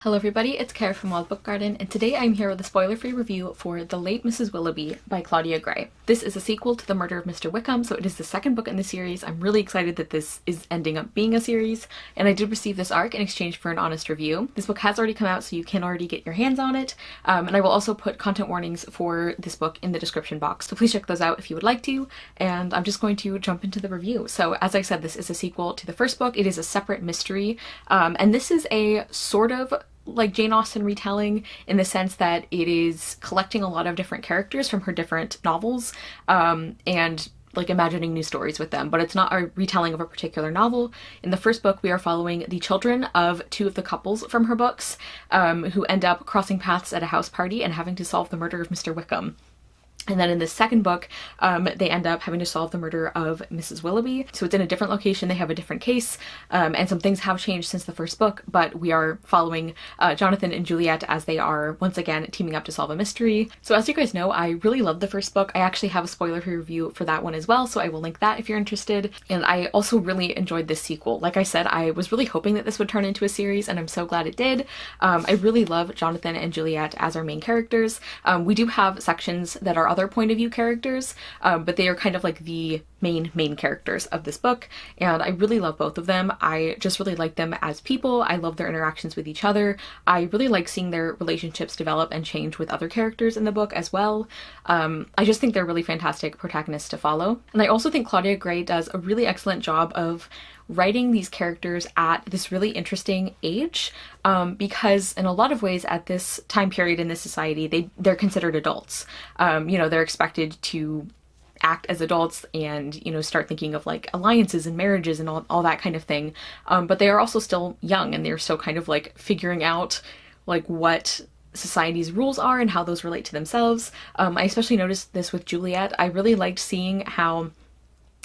Hello everybody, it's Kara from Wild Book Garden, and today I'm here with a spoiler-free review for The Late Mrs. Willoughby by Claudia Gray. This is a sequel to The Murder of Mr. Wickham, so it is the second book in the series. I'm really excited that this is ending up being a series, and I did receive this arc in exchange for an honest review. This book has already come out, so you can already get your hands on it, and I will also put content warnings for this book in the description box, so please check those out if you would like to, and I'm just going to jump into the review. So as I said, this is a sequel to the first book. It is a separate mystery, and this is a sort of like Jane Austen retelling in the sense that it is collecting a lot of different characters from her different novels and like imagining new stories with them, but it's not a retelling of a particular novel. In the first book, we are following the children of two of the couples from her books who end up crossing paths at a house party and having to solve the murder of Mr. Wickham. And then in the second book, they end up having to solve the murder of Mrs. Willoughby. So it's in a different location, they have a different case, and some things have changed since the first book, but we are following Jonathan and Juliet as they are once again teaming up to solve a mystery. So as you guys know, I really loved the first book. I actually have a spoiler-free review for that one as well, so I will link that if you're interested. And I also really enjoyed this sequel. Like I said, I was really hoping that this would turn into a series, and I'm so glad it did. I really love Jonathan and Juliet as our main characters. We do have sections that are other point of view characters, but they are kind of like the main characters of this book, and I really love both of them. I just really like them as people. I love their interactions with each other. I really like seeing their relationships develop and change with other characters in the book as well. I just think they're really fantastic protagonists to follow. And I also think Claudia Gray does a really excellent job of writing these characters at this really interesting age, because in a lot of ways at this time period in this society, they're considered adults. They're expected to act as adults and, start thinking of like alliances and marriages and all that kind of thing. But they are also still young, and they're still kind of like figuring out like what society's rules are and how those relate to themselves. I especially noticed this with Juliet. I really liked seeing how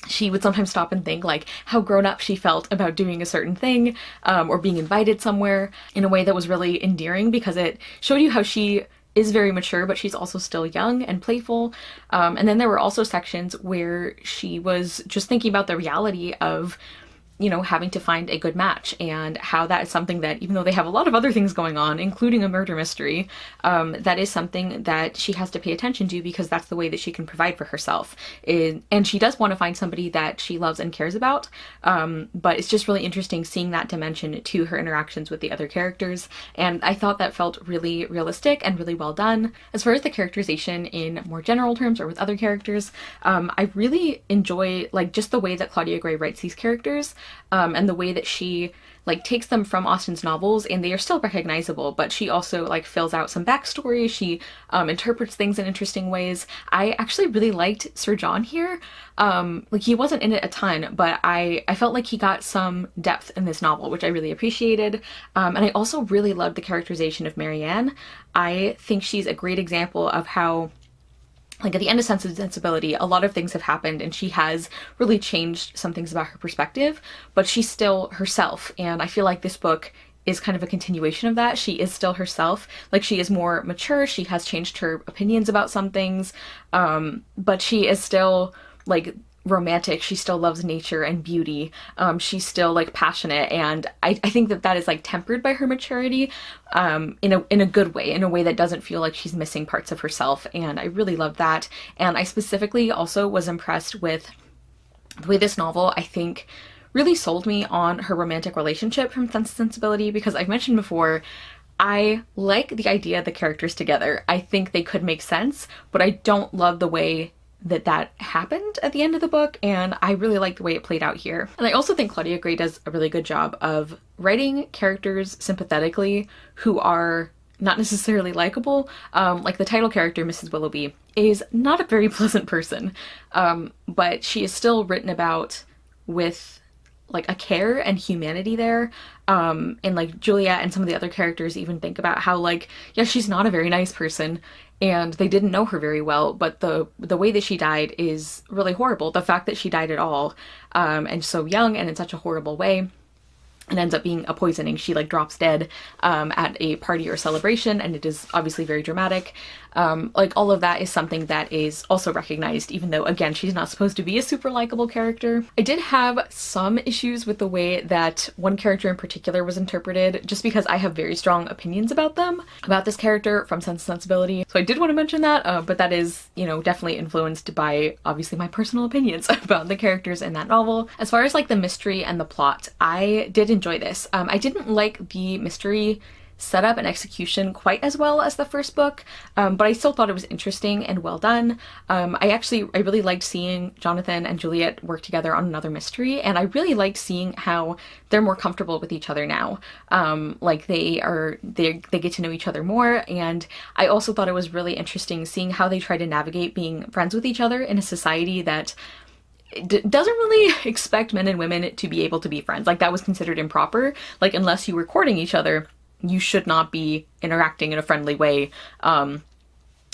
she would sometimes stop and think like how grown up she felt about doing a certain thing, or being invited somewhere, in a way that was really endearing, because it showed you how she is very mature, but she's also still young and playful. And then there were also sections where she was just thinking about the reality of having to find a good match, and how that is something that, even though they have a lot of other things going on, including a murder mystery, that is something that she has to pay attention to, because that's the way that she can provide for herself. And she does want to find somebody that she loves and cares about, but it's just really interesting seeing that dimension to her interactions with the other characters, and I thought that felt really realistic and really well done. As far as the characterization in more general terms or with other characters, I really enjoy like just the way that Claudia Gray writes these characters. And the way that she like takes them from Austen's novels, and they are still recognizable, but she also like fills out some backstory. She interprets things in interesting ways. I actually really liked Sir John here. Like he wasn't in it a ton, but I felt like he got some depth in this novel, which I really appreciated. And I also really loved the characterization of Marianne. I think she's a great example of how, like at the end of Sense and Sensibility, a lot of things have happened and she has really changed some things about her perspective, but she's still herself. And I feel like this book is kind of a continuation of that. She is still herself. Like she is more mature. She has changed her opinions about some things, but she is still like romantic. She still loves nature and beauty. She's still like passionate, and I think that is like tempered by her maturity, in a good way, in a way that doesn't feel like she's missing parts of herself, and I really love that. And I specifically also was impressed with the way this novel, I think, really sold me on her romantic relationship from Sense and Sensibility, because I've mentioned before, I like the idea of the characters together. I think they could make sense, but I don't love the way that happened at the end of the book, and I really like the way it played out here. And I also think Claudia Gray does a really good job of writing characters sympathetically who are not necessarily likable. Like the title character, Mrs. Willoughby, is not a very pleasant person, but she is still written about with like a care and humanity there. And like Juliet and some of the other characters even think about how like, yeah, she's not a very nice person, and they didn't know her very well, but the way that she died is really horrible. The fact that she died at all, and so young and in such a horrible way, and ends up being a poisoning. She like drops dead at a party or celebration, and it is obviously very dramatic. Like all of that is something that is also recognized, even though again she's not supposed to be a super likable character. I did have some issues with the way that one character in particular was interpreted, just because I have very strong opinions about this character from Sense and Sensibility. So I did want to mention that, but that is, you know, definitely influenced by obviously my personal opinions about the characters in that novel. As far as like the mystery and the plot, I did enjoy this. I didn't like the mystery setup and execution quite as well as the first book, but I still thought it was interesting and well done. I really liked seeing Jonathan and Juliet work together on another mystery, and I really liked seeing how they're more comfortable with each other now. Like they get to know each other more, and I also thought it was really interesting seeing how they try to navigate being friends with each other in a society that doesn't really expect men and women to be able to be friends. Like that was considered improper. Like unless you were courting each other, you should not be interacting in a friendly way.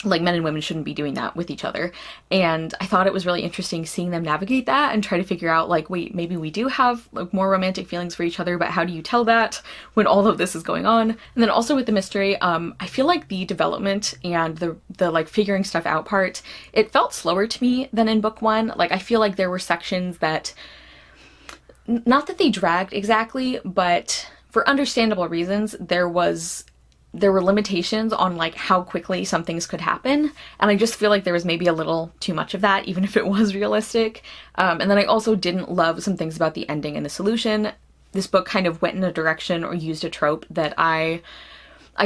Like men and women shouldn't be doing that with each other. And I thought it was really interesting seeing them navigate that and try to figure out like, wait, maybe we do have like more romantic feelings for each other, but how do you tell that when all of this is going on? And then also with the mystery, I feel like the development and the like figuring stuff out part, it felt slower to me than in book one. Like I feel like there were sections that, not that they dragged exactly, but for understandable reasons, there were limitations on like how quickly some things could happen, and I just feel like there was maybe a little too much of that, even if it was realistic. And then I also didn't love some things about the ending and the solution. This book kind of went in a direction or used a trope that I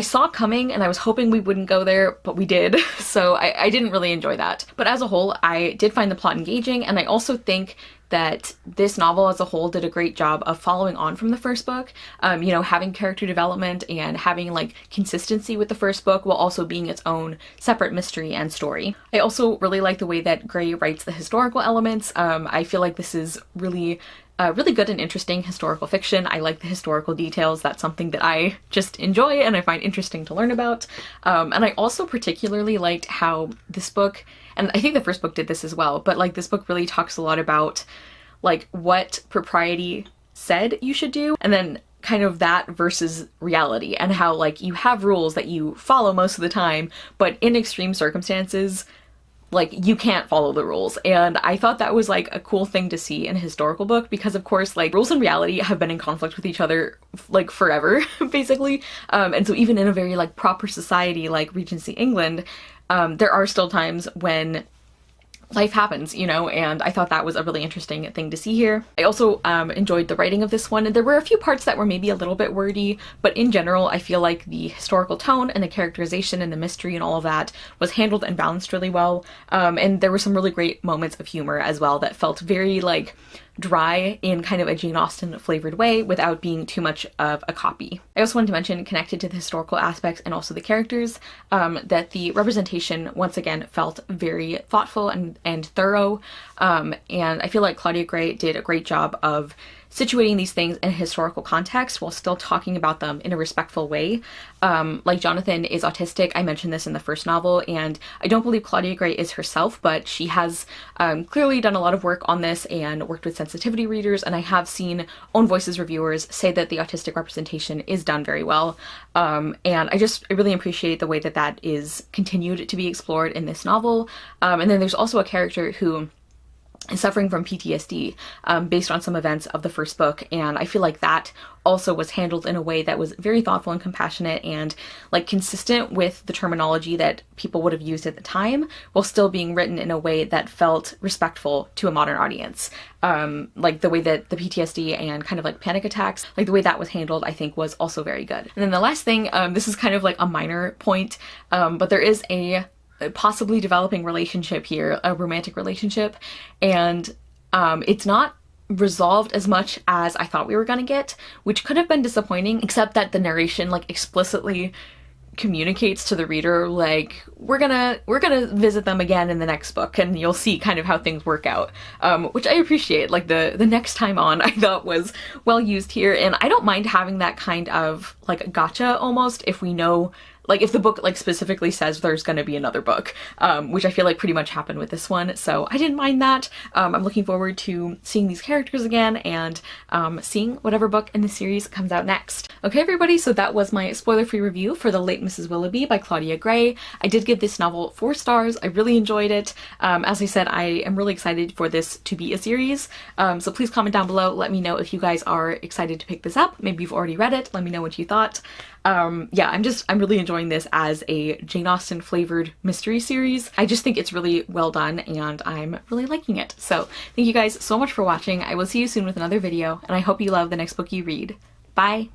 saw coming, and I was hoping we wouldn't go there, but we did. So I didn't really enjoy that. But as a whole, I did find the plot engaging, and I also think that this novel as a whole did a great job of following on from the first book, you know, having character development and having like consistency with the first book while also being its own separate mystery and story. I also really like the way that Gray writes the historical elements. I feel like this is really good and interesting historical fiction. I like the historical details. That's something that I just enjoy and I find interesting to learn about. And I also particularly liked how this book, and I think the first book did this as well, but like this book really talks a lot about like what propriety said you should do, and then kind of that versus reality, and how like you have rules that you follow most of the time, but in extreme circumstances, like you can't follow the rules. And I thought that was like a cool thing to see in a historical book, because of course like rules and reality have been in conflict with each other like forever basically. And so even in a very like proper society like Regency England, there are still times when life happens, you know, and I thought that was a really interesting thing to see here. I also enjoyed the writing of this one. There were a few parts that were maybe a little bit wordy, but in general, I feel like the historical tone and the characterization and the mystery and all of that was handled and balanced really well. And there were some really great moments of humor as well that felt very like dry in kind of a Jane Austen flavored way without being too much of a copy. I also wanted to mention, connected to the historical aspects and also the characters, that the representation once again felt very thoughtful and thorough, and I feel like Claudia Gray did a great job of situating these things in a historical context while still talking about them in a respectful way. Like Jonathan is autistic. I mentioned this in the first novel, and I don't believe Claudia Gray is herself, but she has clearly done a lot of work on this and worked with sensitivity readers, and I have seen Own Voices reviewers say that the autistic representation is done very well. And I really appreciate the way that that is continued to be explored in this novel. And then there's also a character who is suffering from PTSD based on some events of the first book, and I feel like that also was handled in a way that was very thoughtful and compassionate and like consistent with the terminology that people would have used at the time, while still being written in a way that felt respectful to a modern audience. Like the way that the PTSD and kind of like panic attacks, like the way that was handled, I think was also very good. And then the last thing, this is kind of like a minor point, but there is a possibly developing relationship here, a romantic relationship, and it's not resolved as much as I thought we were gonna get, which could have been disappointing, except that the narration like explicitly communicates to the reader like we're gonna visit them again in the next book and you'll see kind of how things work out, which I appreciate. Like the next time on I thought was well used here, and I don't mind having that kind of like gotcha almost if we know like if the book like specifically says there's going to be another book, which I feel like pretty much happened with this one. So I didn't mind that. I'm looking forward to seeing these characters again and seeing whatever book in the series comes out next. Okay, everybody, so that was my spoiler-free review for The Late Mrs. Willoughby by Claudia Gray. I did give this novel 4 stars. I really enjoyed it. As I said, I am really excited for this to be a series. So please comment down below. Let me know if you guys are excited to pick this up. Maybe you've already read it. Let me know what you thought. Yeah, I'm really enjoying this as a Jane Austen flavored mystery series. I just think it's really well done and I'm really liking it. So thank you guys so much for watching. I will see you soon with another video and I hope you love the next book you read. Bye!